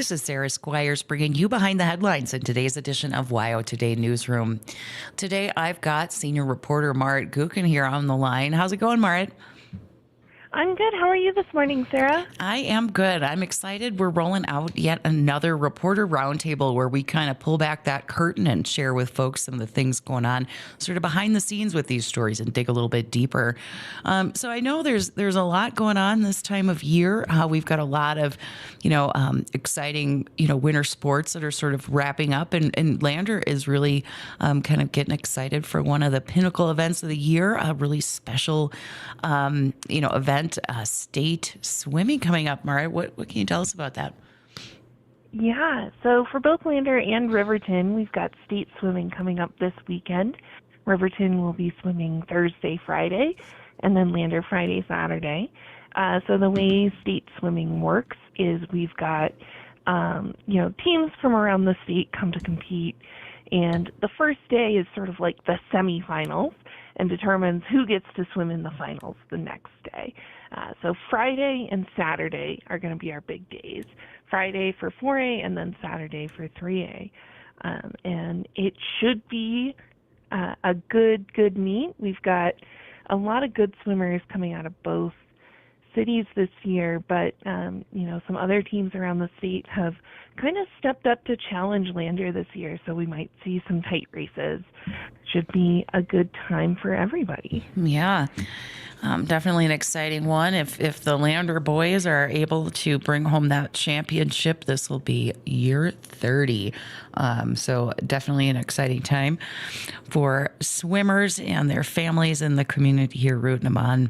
This is Sarah Squires bringing you behind the headlines in today's edition of WYO Today Newsroom. Today, I've got senior reporter Marit Gookin here on the line. How's it going, Marit? I'm good. How are you this morning, Sarah? I am good. I'm excited. We're rolling out yet another reporter roundtable where we kind of pull back that curtain and share with folks some of the things going on sort of behind the scenes with these stories and dig a little bit deeper. So I know there's a lot going on this time of year. We've got a lot of, exciting, winter sports that are sort of wrapping up, and Lander is really kind of getting excited for one of the pinnacle events of the year, a really special, event. State swimming coming up. Marit, what can you tell us about that? Yeah, so for both Lander and Riverton, we've got state swimming coming up this weekend. Riverton will be swimming Thursday, Friday, and then Lander Friday, Saturday. So the way state swimming works is we've got, teams from around the state come to compete, and the first day is sort of like the semifinals and determines who gets to swim in the finals the next day. So Friday and Saturday are going to be our big days. Friday for 4A and then Saturday for 3A. And it should be a good meet. We've got a lot of good swimmers coming out of both cities this year, but some other teams around the state have kind of stepped up to challenge Lander this year, so we might see some tight races. Should be a good time for everybody. Yeah. Definitely an exciting one. If the Lander boys are able to bring home that championship, this will be year 30. So definitely an exciting time for swimmers and their families in the community here rooting them on.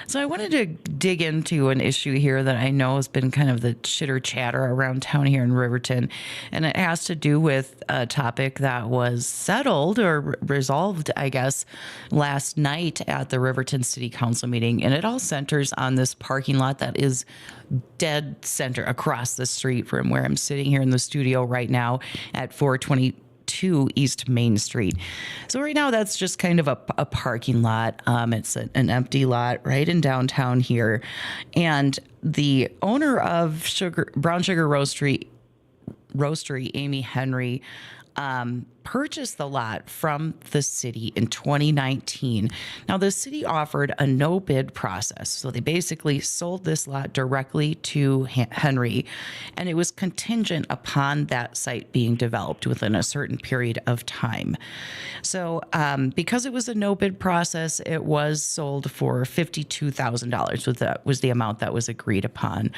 So I wanted to dig into an issue here that I know has been kind of the chitter chatter around town here in Riverton, and it has to do with a topic that was settled or resolved, I guess, last night at the Riverton City Council meeting, and it all centers on this parking lot that is dead center across the street from where I'm sitting here in the studio right now at 422 East Main Street. So right now that's just kind of a parking lot. It's an empty lot right in downtown here. And the owner of Brown Sugar Roastery, Amy Henry, purchased the lot from the city in 2019. Now, the city offered a no bid process. So they basically sold this lot directly to Henry, and it was contingent upon that site being developed within a certain period of time. So because it was a no bid process, it was sold for $52,000, that was the amount that was agreed upon.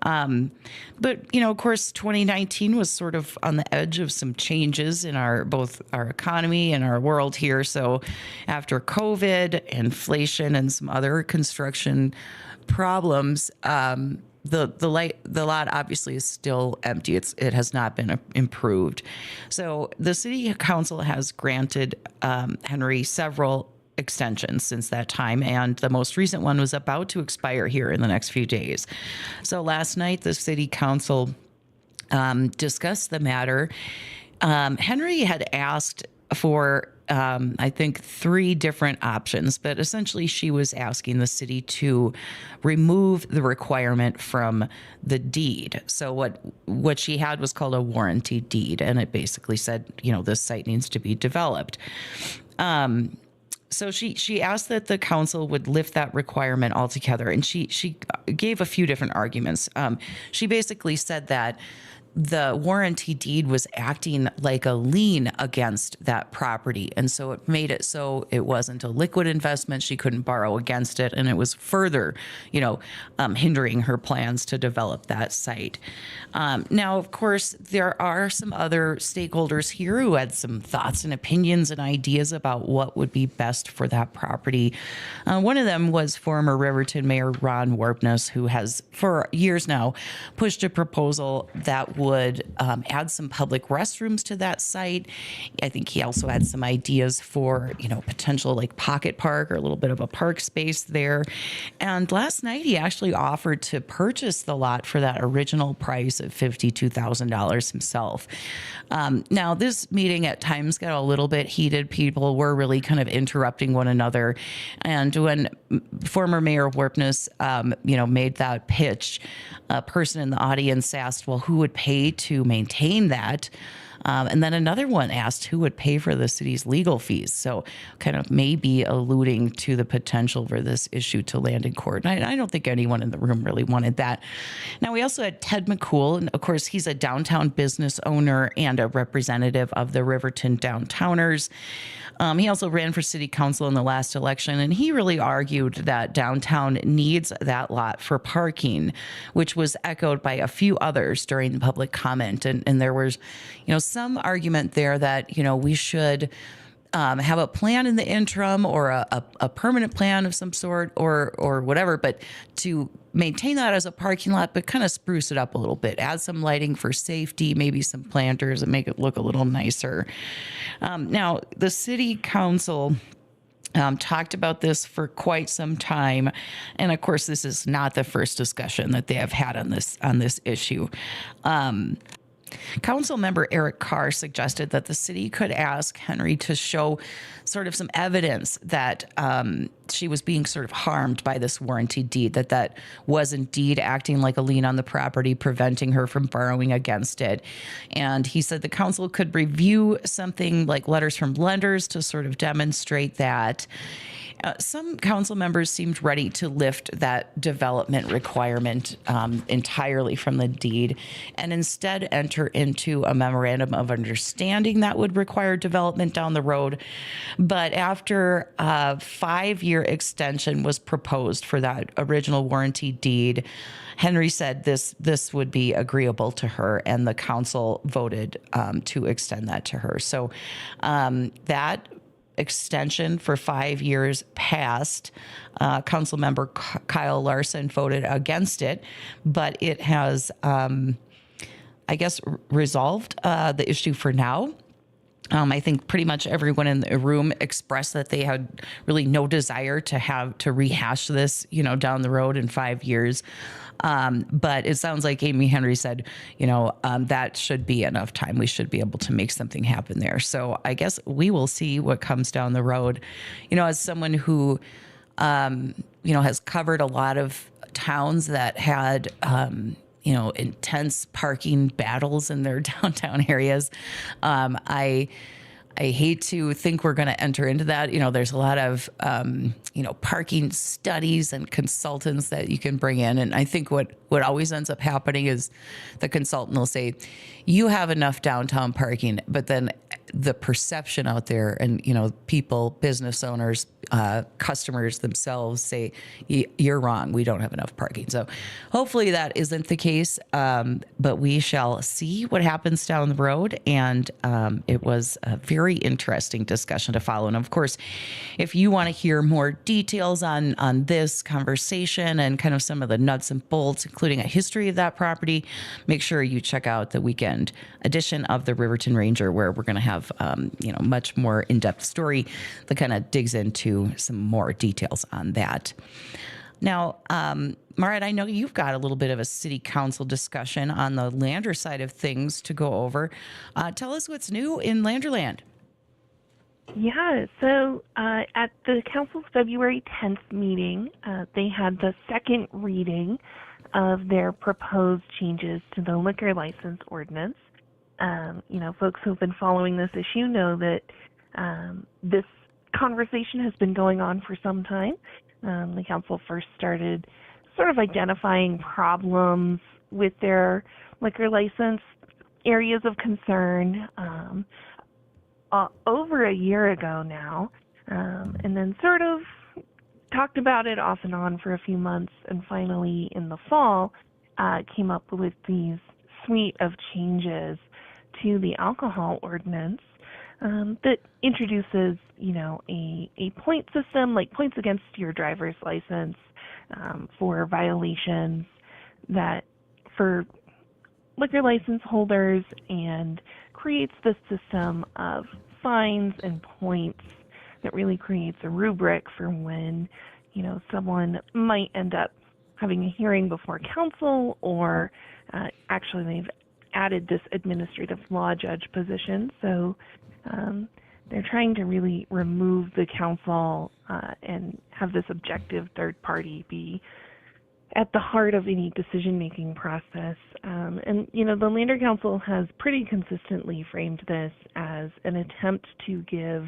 But, of course, 2019 was sort of on the edge of some changes in both our economy and our world here. So after COVID, inflation, and some other construction problems, the lot obviously is still empty. It has not been improved. So the city council has granted Henry several extensions since that time, and the most recent one was about to expire here in the next few days. So last night, the city council discussed the matter. Henry had asked for, I think, 3 different options, but essentially she was asking the city to remove the requirement from the deed. So what she had was called a warranty deed, and it basically said, this site needs to be developed. So she asked that the council would lift that requirement altogether, and she gave a few different arguments. She basically said that the warranty deed was acting like a lien against that property. And so it made it so it wasn't a liquid investment. She couldn't borrow against it. And it was further, hindering her plans to develop that site. Now, of course, there are some other stakeholders here who had some thoughts and opinions and ideas about what would be best for that property. One of them was former Riverton Mayor Ron Warpness, who has for years now pushed a proposal that would add some public restrooms to that site. I think he also had some ideas for, potential like pocket park or a little bit of a park space there. And last night he actually offered to purchase the lot for that original price of $52,000 himself. Now, this meeting at times got a little bit heated. People were really kind of interrupting one another. And when former Mayor Warpness, made that pitch, a person in the audience asked, well, who would pay to maintain that? And then another one asked who would pay for the city's legal fees. So kind of maybe alluding to the potential for this issue to land in court. And I don't think anyone in the room really wanted that. Now, we also had Ted McCool. And of course, he's a downtown business owner and a representative of the Riverton Downtowners. He also ran for city council in the last election, and he really argued that downtown needs that lot for parking, which was echoed by a few others during the public comment. And there was, some argument there that, we should have a plan in the interim or a permanent plan of some sort or whatever, but to maintain that as a parking lot, but kind of spruce it up a little bit, add some lighting for safety, maybe some planters and make it look a little nicer. Now, the city council talked about this for quite some time. And of course, this is not the first discussion that they have had on this issue. Council member Eric Carr suggested that the city could ask Henry to show sort of some evidence that she was being sort of harmed by this warranty deed, that was indeed acting like a lien on the property, preventing her from borrowing against it. And he said the council could review something like letters from lenders to sort of demonstrate that. Some council members seemed ready to lift that development requirement entirely from the deed and instead enter into a memorandum of understanding that would require development down the road. But after a 5-year extension was proposed for that original warranty deed, Henry said this would be agreeable to her, and the council voted to extend that to her. So that extension for 5 years passed. Councilmember Kyle Larson voted against it, but it has, resolved the issue for now. I think pretty much everyone in the room expressed that they had really no desire to rehash this, down the road in 5 years. But it sounds like Amy Henry said, that should be enough time. We should be able to make something happen there. So I guess we will see what comes down the road. As someone who, has covered a lot of towns that had, intense parking battles in their downtown areas. I hate to think we're going to enter into that. There's a lot of, parking studies and consultants that you can bring in. And I think what always ends up happening is the consultant will say, you have enough downtown parking, but then the perception out there and, people, business owners, customers themselves say, you're wrong. We don't have enough parking. So hopefully that isn't the case. But we shall see what happens down the road. And it was a very interesting discussion to follow. And of course, if you want to hear more details on this conversation and kind of some of the nuts and bolts, including a history of that property, make sure you check out the weekend edition of the Riverton Ranger, where we're going to have, much more in-depth story that kind of digs into some more details on that. Now, Marit, I know you've got a little bit of a city council discussion on the Lander side of things to go over. Tell us what's new in Landerland. Yeah, so at the council's February 10th meeting, they had the second reading of their proposed changes to the liquor license ordinance. Folks who've been following this issue know that this conversation has been going on for some time. The council first started sort of identifying problems with their liquor license, areas of concern, over a year ago now, and then sort of talked about it off and on for a few months, and finally in the fall came up with these suite of changes to the alcohol ordinance that introduces, a point system, like points against your driver's license for violations that for liquor license holders and creates this system of fines and points that really creates a rubric for when, someone might end up having a hearing before council, or actually they've added this administrative law judge position. So they're trying to really remove the council and have this objective third party be at the heart of any decision-making process. The Lander Council has pretty consistently framed this as an attempt to give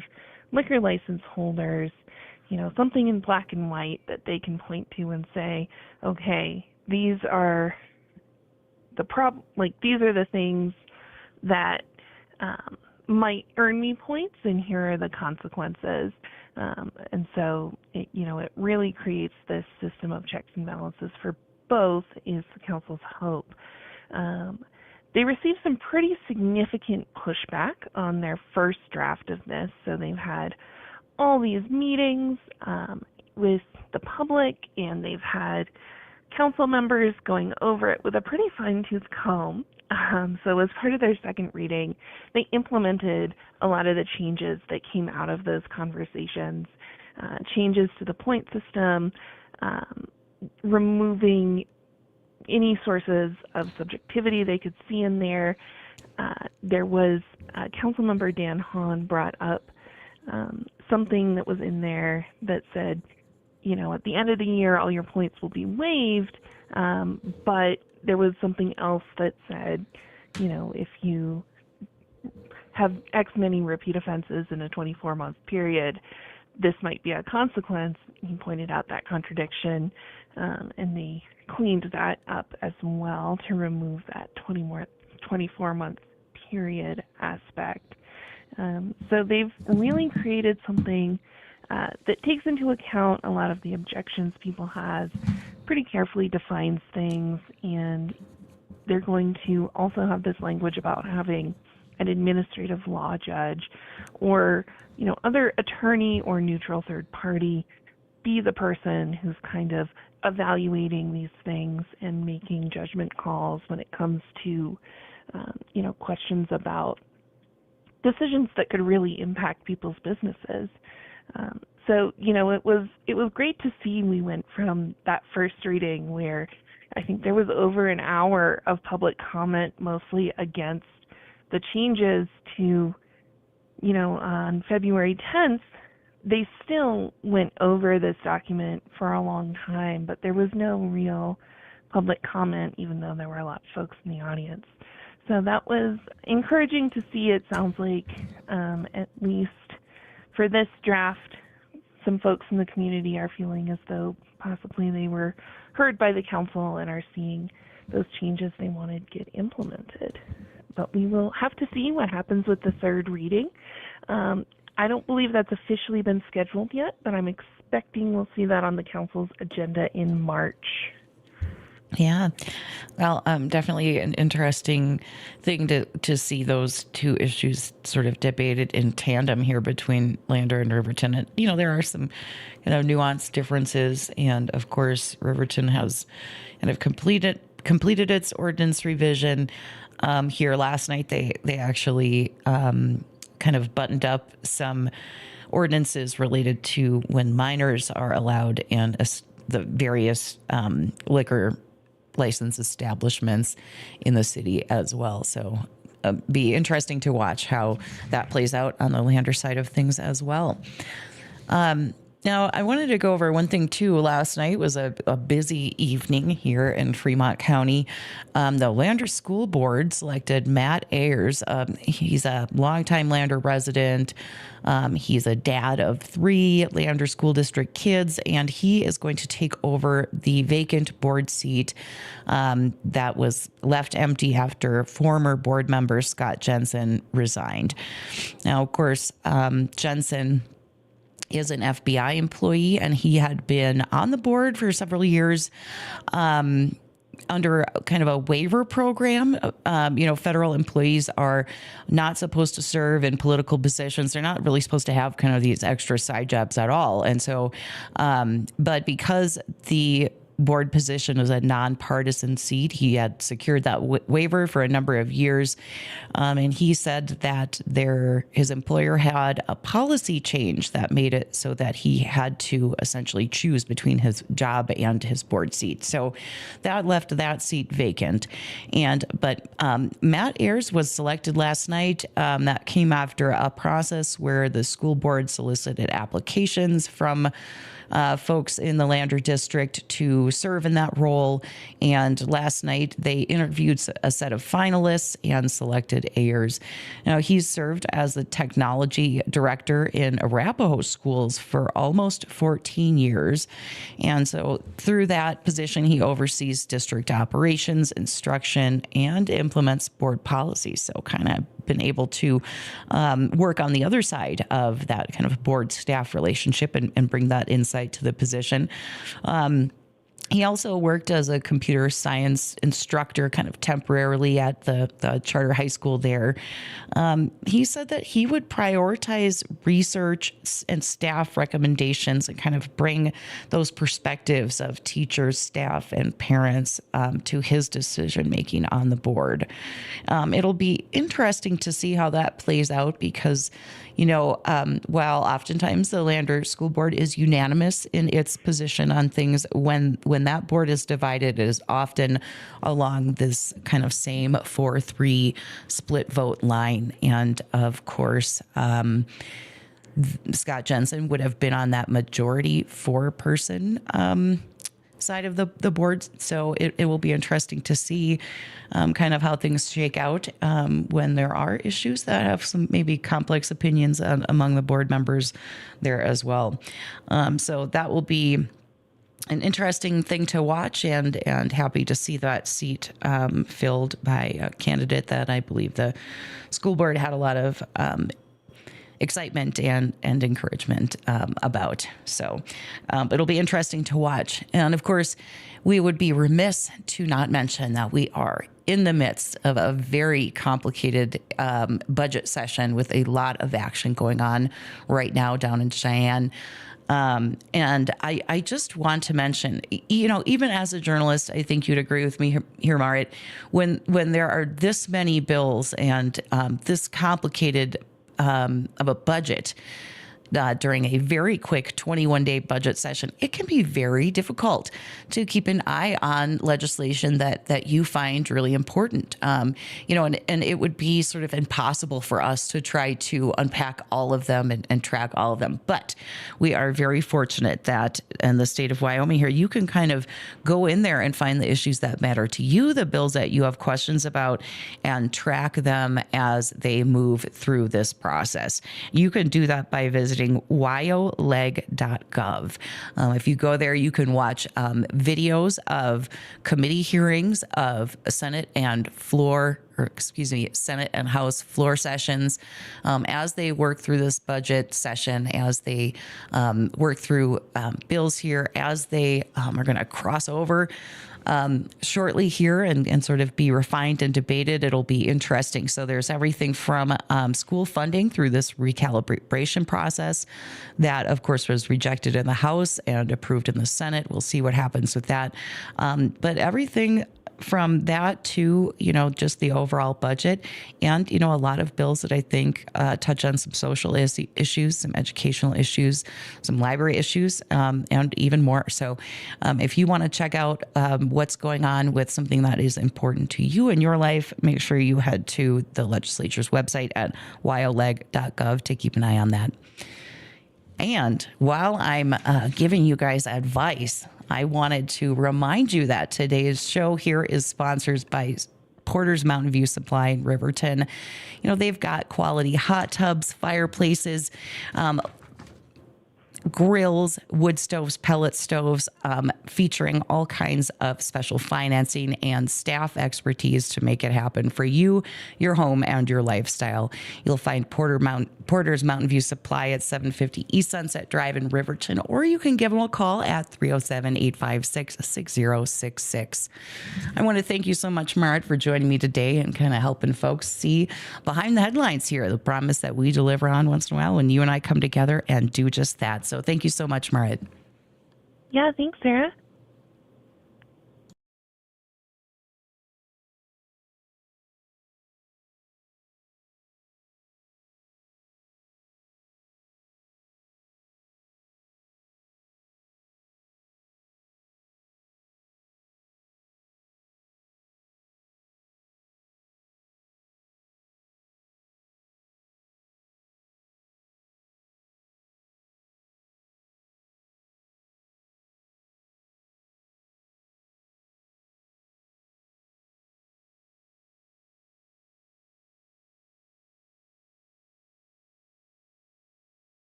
liquor license holders, something in black and white that they can point to and say, okay, these are these are the things that might earn me points, and here are the consequences. And so it really creates this system of checks and balances for both, is the council's hope. They received some pretty significant pushback on their first draft of this. So they've had all these meetings with the public, and they've had council members going over it with a pretty fine-tooth comb. So as part of their second reading, they implemented a lot of the changes that came out of those conversations, changes to the point system, removing any sources of subjectivity they could see in there. There was Councilmember Dan Hahn brought up something that was in there that said, at the end of the year, all your points will be waived, but there was something else that said, if you have X many repeat offenses in a 24-month period, this might be a consequence. He pointed out that contradiction, and they cleaned that up as well to remove that 24-month period aspect. So they've really created something that takes into account a lot of the objections people have, pretty carefully defines things, and they're going to also have this language about having an administrative law judge or, other attorney or neutral third party be the person who's kind of evaluating these things and making judgment calls when it comes to, questions about decisions that could really impact people's businesses. So it was great to see we went from that first reading where I think there was over an hour of public comment, mostly against the changes, to, on February 10th, they still went over this document for a long time, but there was no real public comment, even though there were a lot of folks in the audience. So that was encouraging to see. It sounds like, at least for this draft, some folks in the community are feeling as though possibly they were heard by the council and are seeing those changes they wanted get implemented. But we will have to see what happens with the third reading. I don't believe that's officially been scheduled yet, but I'm expecting we'll see that on the council's agenda in March. Yeah. Well, definitely an interesting thing to see those two issues sort of debated in tandem here between Lander and Riverton. And, there are some, nuanced differences. And of course, Riverton has kind of completed its ordinance revision. Here last night, they actually kind of buttoned up some ordinances related to when minors are allowed and the various liquor license establishments in the city as well. So be interesting to watch how that plays out on the Lander side of things as well. Now, I wanted to go over one thing, too. Last night was a busy evening here in Fremont County. The Lander School Board selected Matt Ayers. He's a longtime Lander resident. He's a dad of 3 Lander School District kids, and he is going to take over the vacant board seat that was left empty after former board member Scott Jensen resigned. Now, of course, Jensen is an FBI employee, and he had been on the board for several years under kind of a waiver program. Federal employees are not supposed to serve in political positions. They're not really supposed to have kind of these extra side jobs at all. And so, but because the board position was a nonpartisan seat. He had secured that waiver for a number of years. And he said that his employer had a policy change that made it so that he had to essentially choose between his job and his board seat. So that left that seat vacant. But Matt Ayers was selected last night. That came after a process where the school board solicited applications from folks in the Lander district to serve in that role. And last night they interviewed a set of finalists and selected Ayers. Now, he's served as the technology director in Arapahoe schools for almost 14 years. And so through that position, he oversees district operations, instruction, and implements board policies. So kind of been able to work on the other side of that kind of board staff relationship and bring that insight to the position. He also worked as a computer science instructor kind of temporarily at the charter high school there. He said that he would prioritize research and staff recommendations and kind of bring those perspectives of teachers, staff, and parents to his decision making on the board. It'll be interesting to see how that plays out because, while oftentimes the Lander School Board is unanimous in its position on things, when that board is divided, it is often along this kind of same 4-3 split vote line. And of course, Scott Jensen would have been on that majority 4-person side of the board. So it will be interesting to see kind of how things shake out when there are issues that have some maybe complex opinions among the board members there as well. So that will be an interesting thing to watch and happy to see that seat filled by a candidate that I believe the school board had a lot of excitement and encouragement about. So it'll be interesting to watch. And of course, we would be remiss to not mention that we are in the midst of a very complicated budget session with a lot of action going on right now down in Cheyenne. And I just want to mention, even as a journalist, I think you'd agree with me here, Marit, when there are this many bills and this complicated of a budget during a very quick 21-day budget session, it can be very difficult to keep an eye on legislation that you find really important. And it would be sort of impossible for us to try to unpack all of them and track all of them. But we are very fortunate that in the state of Wyoming here, you can kind of go in there and find the issues that matter to you, the bills that you have questions about, and track them as they move through this process. You can do that by visiting wyoleg.gov. If you go there, you can watch videos of committee hearings of Senate and Senate and House floor sessions as they work through this budget session, as they work through bills here, as they are going to cross over shortly here and sort of be refined and debated. It'll be interesting. So there's everything from school funding through this recalibration process that, of course, was rejected in the House and approved in the Senate. We'll see what happens with that. But everything from that to, just the overall budget and, a lot of bills that I think touch on some social issues, some educational issues, some library issues, and even more. So if you want to check out what's going on with something that is important to you in your life, make sure you head to the legislature's website at wyoleg.gov to keep an eye on that. And while I'm giving you guys advice, I wanted to remind you that today's show here is sponsored by Porter's Mountain View Supply in Riverton. They've got quality hot tubs, fireplaces, grills, wood stoves, pellet stoves, featuring all kinds of special financing and staff expertise to make it happen for you, your home, and your lifestyle. You'll find Porter's Mountain View Supply at 750 East Sunset Drive in Riverton, or you can give them a call at 307-856-6066. I want to thank you so much, Marit, for joining me today and kind of helping folks see behind the headlines here, the promise that we deliver on once in a while when you and I come together and do just that. So thank you so much, Marit. Yeah, thanks, Sarah.